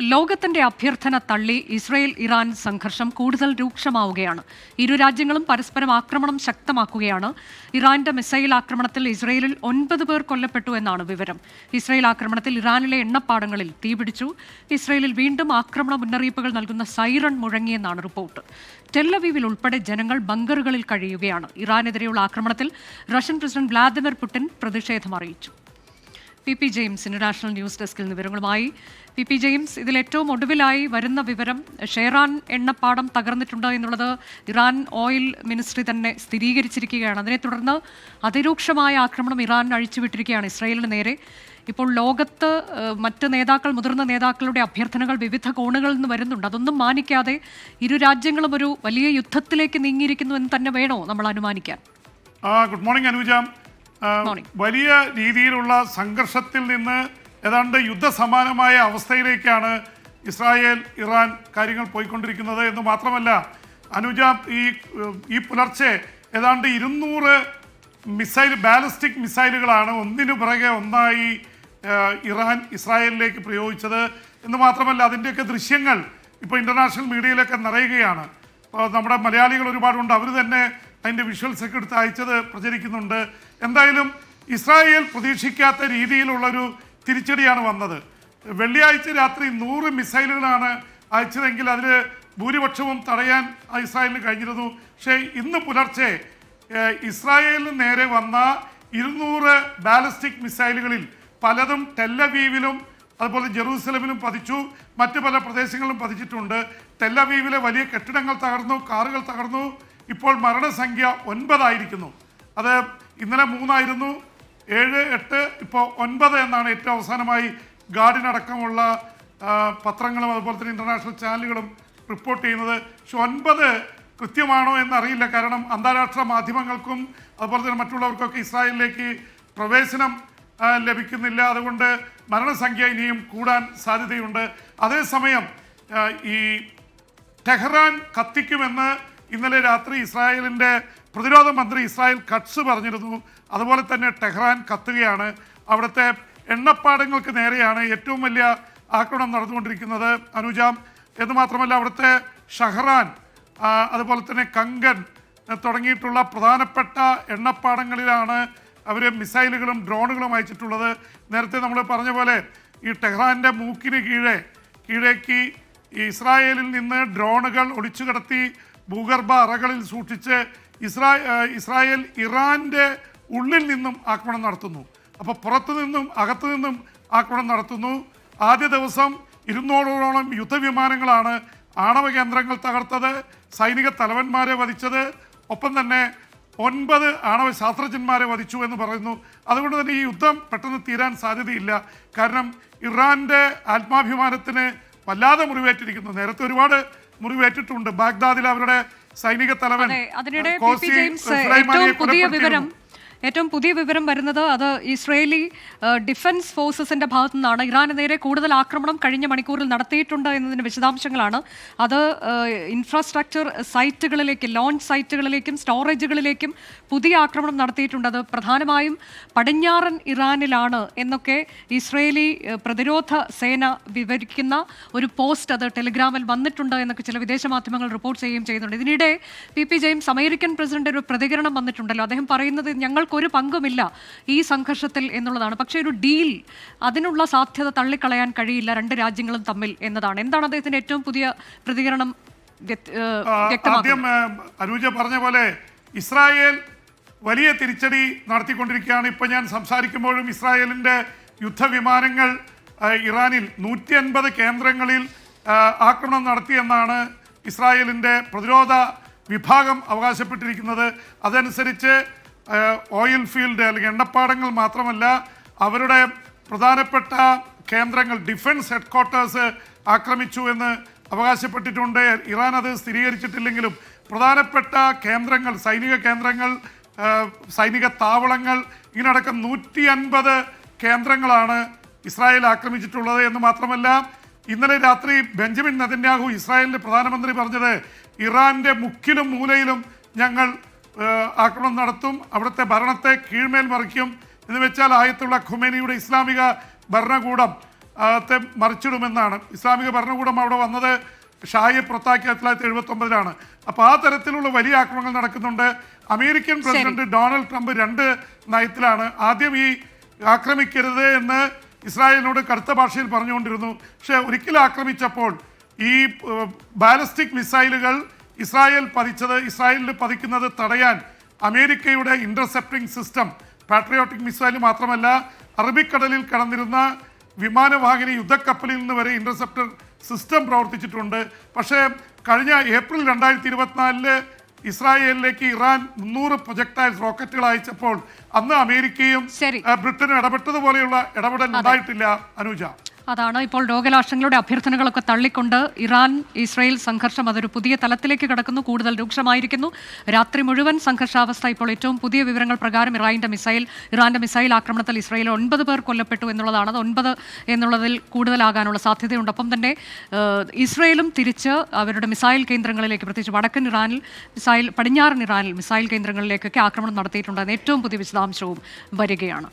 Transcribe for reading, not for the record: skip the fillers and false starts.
ലോകത്തിന്റെ അഭ്യർത്ഥന തള്ളി ഇസ്രയേൽ ഇറാൻ സംഘർഷം കൂടുതൽ രൂക്ഷമാവുകയാണ്. ഇരു രാജ്യങ്ങളും പരസ്പരം ആക്രമണം ശക്തമാക്കുകയാണ്. ഇറാന്റെ മിസൈൽ ആക്രമണത്തിൽ ഇസ്രയേലിൽ 9 പേർ കൊല്ലപ്പെട്ടു എന്നാണ് വിവരം. ഇസ്രയേൽ ആക്രമണത്തിൽ ഇറാനിലെ എണ്ണപ്പാടങ്ങളിൽ തീപിടിച്ചു. ഇസ്രയേലിൽ വീണ്ടും ആക്രമണ മുന്നറിയിപ്പുകൾ നൽകുന്ന സൈറൺ മുഴങ്ങിയെന്നാണ് റിപ്പോർട്ട്. ടെല്ലവീവിൽ ഉൾപ്പെടെ ജനങ്ങൾ ബങ്കറുകളിൽ കഴിയുകയാണ്. ഇറാനെതിരെയുള്ള ആക്രമണത്തിൽ റഷ്യൻ പ്രസിഡന്റ് വ്ളാദിമിർ പുടിൻ പ്രതിഷേധം അറിയിച്ചു. പി ജെയിംസ് ഇന്റർനാഷണൽ ന്യൂസ് ഡെസ്കിൽ നിന്ന് വിവരങ്ങളുമായി. പി ജെയിംസ്, ഇതിൽ ഏറ്റവും ഒടുവിലായി വരുന്ന വിവരം ഷെറാൻ എണ്ണപ്പാടം തകർന്നിട്ടുണ്ട് എന്നുള്ളത് ഇറാൻ ഓയിൽ മിനിസ്ട്രി തന്നെ സ്ഥിരീകരിച്ചിരിക്കുകയാണ്. അതിനെ തുടർന്ന് അതിരൂക്ഷമായ ആക്രമണം ഇറാൻ അഴിച്ചുവിട്ടിരിക്കുകയാണ് ഇസ്രായേലിന് നേരെ. ഇപ്പോൾ ലോകത്ത് മറ്റ് നേതാക്കൾ, മുതിർന്ന നേതാക്കളുടെ അഭ്യർത്ഥനകൾ വിവിധ കോണുകളിൽ നിന്ന് വരുന്നുണ്ട്. അതൊന്നും മാനിക്കാതെ ഇരു രാജ്യങ്ങളും ഒരു വലിയ യുദ്ധത്തിലേക്ക് നീങ്ങിയിരിക്കുന്നു എന്ന് തന്നെ വേണോ നമ്മൾ അനുമാനിക്കാൻ? Good morning Anuja. വലിയ രീതിയിലുള്ള സംഘർഷത്തിൽ നിന്ന് ഏതാണ്ട് യുദ്ധസമാനമായ അവസ്ഥയിലേക്കാണ് ഇസ്രായേൽ ഇറാൻ കാര്യങ്ങൾ പോയിക്കൊണ്ടിരിക്കുന്നത് എന്ന് മാത്രമല്ല അനുജ, ഈ പുലർച്ചെ ഏതാണ്ട് 200 ബാലിസ്റ്റിക് മിസൈലുകളാണ് ഒന്നിനു പിറകെ ഒന്നായി ഇറാൻ ഇസ്രായേലിലേക്ക് പ്രയോഗിച്ചത് എന്ന് മാത്രമല്ല അതിൻ്റെയൊക്കെ ദൃശ്യങ്ങൾ ഇപ്പോൾ ഇൻ്റർനാഷണൽ മീഡിയയിലൊക്കെ നിറയുകയാണ്. നമ്മുടെ മലയാളികൾ ഒരുപാടുണ്ട്, അവർ തന്നെ അതിൻ്റെ വിഷ്വൽസൊക്കെ എടുത്ത് അയച്ചത് പ്രചരിക്കുന്നുണ്ട്. എന്തായാലും ഇസ്രായേൽ പ്രതീക്ഷിക്കാത്ത രീതിയിലുള്ളൊരു തിരിച്ചടിയാണ് വന്നത്. വെള്ളിയാഴ്ച രാത്രി 100 മിസൈലുകളാണ് അയച്ചതെങ്കിൽ അതിൽ ഭൂരിപക്ഷവും തടയാൻ ഇസ്രായേലിന് കഴിഞ്ഞിരുന്നു. പക്ഷേ ഇന്ന് പുലർച്ചെ ഇസ്രായേലിന് നേരെ വന്ന 200 ബാലിസ്റ്റിക് മിസൈലുകളിൽ പലതും ടെല്ലവീവിലും അതുപോലെ ജെറൂസലമിലും പതിച്ചു, മറ്റു പല പ്രദേശങ്ങളിലും പതിച്ചിട്ടുണ്ട്. ടെല്ലവീവിലെ വലിയ കെട്ടിടങ്ങൾ തകർന്നു, കാറുകൾ തകർന്നു. ഇപ്പോൾ മരണസംഖ്യ 9 ആയിരിക്കുന്നു. അത് ഇന്നലെ 3 ആയിരുന്നു, 7, 8, ഇപ്പോൾ 9 എന്നാണ് ഏറ്റവും അവസാനമായി ഗാർഡിനടക്കമുള്ള പത്രങ്ങളും അതുപോലെ തന്നെ ഇൻ്റർനാഷണൽ ചാനലുകളും റിപ്പോർട്ട് ചെയ്യുന്നത്. പക്ഷെ 9 കൃത്യമാണോ എന്നറിയില്ല. കാരണം അന്താരാഷ്ട്ര മാധ്യമങ്ങൾക്കും അതുപോലെ തന്നെ മറ്റുള്ളവർക്കൊക്കെ ഇസ്രായേലിലേക്ക് പ്രവേശനം ലഭിക്കുന്നില്ല. അതുകൊണ്ട് മരണസംഖ്യ ഇനിയും കൂടാൻ സാധ്യതയുണ്ട്. അതേസമയം ഈ ടെഹ്റാൻ കത്തിക്കുമെന്ന് ഇന്നലെ രാത്രി ഇസ്രായേലിൻ്റെ പ്രതിരോധ മന്ത്രി ഇസ്രായേൽ കട്സ് പറഞ്ഞിരുന്നു. അതുപോലെ തന്നെ ടെഹ്റാൻ കത്തുകയാണ്. അവിടുത്തെ എണ്ണപ്പാടങ്ങൾക്ക് നേരെയാണ് ഏറ്റവും വലിയ ആക്രമണം നടന്നുകൊണ്ടിരിക്കുന്നത് അനുജ. എന്ന് മാത്രമല്ല അവിടുത്തെ ഷഹ്റാൻ അതുപോലെ തന്നെ കങ്കൻ തുടങ്ങിയിട്ടുള്ള പ്രധാനപ്പെട്ട എണ്ണപ്പാടങ്ങളിലാണ് അവർ മിസൈലുകളും ഡ്രോണുകളും അയച്ചിട്ടുള്ളത്. നേരത്തെ നമ്മൾ പറഞ്ഞ പോലെ ഈ ടെഹ്റാൻ്റെ മൂക്കിന് കീഴേക്ക് ഇസ്രായേലിൽ നിന്ന് ഡ്രോണുകൾ ഒളിച്ചു കടത്തി ഭൂഗർഭ അറകളിൽ സൂക്ഷിച്ച് ഇസ്രായേൽ ഇറാൻ്റെ ഉള്ളിൽ നിന്നും ആക്രമണം നടത്തുന്നു. അപ്പോൾ പുറത്തു നിന്നും അകത്തു നിന്നും ആക്രമണം നടത്തുന്നു. ആദ്യ ദിവസം 200ഓളം യുദ്ധവിമാനങ്ങളാണ് ആണവ കേന്ദ്രങ്ങൾ തകർത്തത്, സൈനിക തലവന്മാരെ വധിച്ചത്, ഒപ്പം തന്നെ 9 ആണവ ശാസ്ത്രജ്ഞന്മാരെ വധിച്ചു എന്ന് പറയുന്നു. അതുകൊണ്ട് തന്നെ ഈ യുദ്ധം പെട്ടെന്ന് തീരാൻ സാധ്യതയില്ല. കാരണം ഇറാൻ്റെ ആത്മാഭിമാനത്തിന് വല്ലാതെ മുറിവേറ്റിരിക്കുന്നു. നേരത്തെ ഒരുപാട് മുറിവേറ്റിട്ടുണ്ട്. ബാഗ്ദാദിൽ അവരുടെ സൈനിക തലവൻ ഏറ്റവും പുതിയ വിവരം വരുന്നത് അത് ഇസ്രയേലി ഡിഫൻസ് ഫോഴ്സസിന്റെ ഭാഗത്തു നിന്നാണ്. ഇറാന് നേരെ കൂടുതൽ ആക്രമണം കഴിഞ്ഞ മണിക്കൂറിൽ നടത്തിയിട്ടുണ്ട് എന്നതിന്റെ വിശദാംശങ്ങളാണ്. അത് ഇൻഫ്രാസ്ട്രക്ചർ സൈറ്റുകളിലേക്ക്, ലോഞ്ച് സൈറ്റുകളിലേക്കും സ്റ്റോറേജുകളിലേക്കും പുതിയ ആക്രമണം നടത്തിയിട്ടുണ്ട്. അത് പ്രധാനമായും പടിഞ്ഞാറൻ ഇറാനിലാണ് എന്നൊക്കെ ഇസ്രയേലി പ്രതിരോധ സേന വിവരിക്കുന്ന ഒരു പോസ്റ്റ് അത് ടെലിഗ്രാമിൽ വന്നിട്ടുണ്ട് എന്നൊക്കെ ചില വിദേശ മാധ്യമങ്ങൾ റിപ്പോർട്ട് ചെയ്യുകയും ചെയ്യുന്നുണ്ട്. ഇതിനിടെ പി ജെയിംസ്, അമേരിക്കൻ പ്രസിഡന്റ് ഒരു പ്രതികരണം വന്നിട്ടുണ്ടല്ലോ. അദ്ദേഹം പറയുന്നത് ഞങ്ങൾക്കൊരു പങ്കുമില്ല ഈ സംഘർഷത്തിൽ എന്നുള്ളതാണ്. പക്ഷേ ഒരു ഡീൽ, അതിനുള്ള സാധ്യത തള്ളിക്കളയാൻ കഴിയില്ല രണ്ട് രാജ്യങ്ങളും തമ്മിൽ എന്നതാണ്. എന്താണ് അദ്ദേഹത്തിന്റെ ഏറ്റവും പുതിയ പ്രതികരണം വ്യക്തമാക്കുന്നത്? അനുജ പറഞ്ഞ പോലെ ഇസ്രായേൽ വലിയ തിരിച്ചടി നടത്തിക്കൊണ്ടിരിക്കുകയാണ്. ഇപ്പോൾ ഞാൻ സംസാരിക്കുമ്പോഴും ഇസ്രായേലിൻ്റെ യുദ്ധവിമാനങ്ങൾ ഇറാനിൽ 150 കേന്ദ്രങ്ങളിൽ ആക്രമണം നടത്തിയെന്നാണ് ഇസ്രായേലിൻ്റെ പ്രതിരോധ വിഭാഗം അവകാശപ്പെട്ടിരിക്കുന്നത്. അതനുസരിച്ച് ഓയിൽ ഫീൽഡ് അല്ലെങ്കിൽ എണ്ണപ്പാടങ്ങൾ മാത്രമല്ല അവരുടെ പ്രധാനപ്പെട്ട കേന്ദ്രങ്ങൾ, ഡിഫൻസ് ഹെഡ്ക്വാർട്ടേഴ്സ് ആക്രമിച്ചു എന്ന് അവകാശപ്പെട്ടിട്ടുണ്ട്. ഇറാൻ അത് സ്ഥിരീകരിച്ചിട്ടില്ലെങ്കിലും പ്രധാനപ്പെട്ട കേന്ദ്രങ്ങൾ, സൈനിക കേന്ദ്രങ്ങൾ, സൈനിക താവളങ്ങൾ, ഇതിനടക്കം 150 കേന്ദ്രങ്ങളാണ് ഇസ്രായേൽ ആക്രമിച്ചിട്ടുള്ളത്. എന്ന് മാത്രമല്ല ഇന്നലെ രാത്രി ബെഞ്ചമിൻ നെതന്യാഹു, ഇസ്രായേലിൻ്റെ പ്രധാനമന്ത്രി, പറഞ്ഞത് ഇറാൻ്റെ മുക്കിലും മൂലയിലും ഞങ്ങൾ ആക്രമണം നടത്തും, അവിടുത്തെ ഭരണത്തെ കീഴ്മേൽ മറിക്കും എന്ന് വെച്ചാൽ ആയത്തുള്ള ഖുമേനിയുടെ ഇസ്ലാമിക ഭരണകൂടം ത്തെ മറിച്ചിടുമെന്നാണ്. ഇസ്ലാമിക ഭരണകൂടം അവിടെ വന്നത് ഷായെ പുറത്താക്കിയ 1979-ലാണ്. അപ്പോൾ ആ തരത്തിലുള്ള വലിയ ആക്രമണങ്ങൾ നടക്കുന്നുണ്ട്. American president Donald Trump 2 നയത്തിലാണ്. ആദ്യം ഈ ആക്രമിക്കരുത് എന്ന് ഇസ്രായേലിനോട് കടുത്ത ഭാഷയിൽ പറഞ്ഞുകൊണ്ടിരുന്നു. പക്ഷേ ഒരിക്കൽ ആക്രമിച്ചപ്പോൾ ഈ ബാലിസ്റ്റിക് മിസൈലുകൾ ഇസ്രായേലിൽ പതിക്കുന്നത് തടയാൻ അമേരിക്കയുടെ ഇന്റർസെപ്റ്റിംഗ് സിസ്റ്റം, പാട്രിയോട്ടിക് മിസൈൽ മാത്രമല്ല, അറബിക്കടലിൽ കടന്നിരുന്ന വിമാനവാഹിനി യുദ്ധക്കപ്പലിൽ നിന്ന് വരെ ഇന്റർസെപ്റ്റർ സിസ്റ്റം പ്രവർത്തിച്ചിട്ടുണ്ട്. പക്ഷേ കഴിഞ്ഞ ഏപ്രിൽ 2024 ഇസ്രായേലിലേക്ക് ഇറാൻ 300 പ്രൊജക്ടൈൽസ് റോക്കറ്റുകൾ അയച്ചപ്പോൾ അന്ന് അമേരിക്കയും ബ്രിട്ടനും ഇടപെട്ടതുപോലെയുള്ള ഇടപെടൽ ഉണ്ടായിട്ടില്ല. അനുജ, അതാണ് ഇപ്പോൾ ലോകരാഷ്ട്രങ്ങളുടെ അഭ്യർത്ഥനകളൊക്കെ തള്ളിക്കൊണ്ട് ഇറാൻ ഇസ്രായേൽ സംഘർഷം അതൊരു പുതിയ തലത്തിലേക്ക് കടക്കുന്നു, കൂടുതൽ രൂക്ഷമായിരിക്കുന്നു. രാത്രി മുഴുവൻ സംഘർഷാവസ്ഥ. ഇപ്പോൾ ഏറ്റവും പുതിയ വിവരങ്ങൾ പ്രകാരം ഇറാന്റെ മിസൈൽ ആക്രമണത്തിൽ ഇസ്രായേൽ 9 പേർ കൊല്ലപ്പെട്ടു എന്നുള്ളതാണ്. അത് 9 എന്നുള്ളതിൽ കൂടുതലാകാനുള്ള സാധ്യതയുണ്ട്. ഒപ്പം തന്നെ ഇസ്രായേലും തിരിച്ച് അവരുടെ മിസൈൽ കേന്ദ്രങ്ങളിലേക്ക്, പ്രത്യേകിച്ച് വടക്കൻ ഇറാനിൽ പടിഞ്ഞാറൻ ഇറാനിൽ മിസൈൽ കേന്ദ്രങ്ങളിലേക്കൊക്കെ ആക്രമണം നടത്തിയിട്ടുണ്ടെന്ന് ഏറ്റവും പുതിയ വിശദാംശവും വരികയാണ്.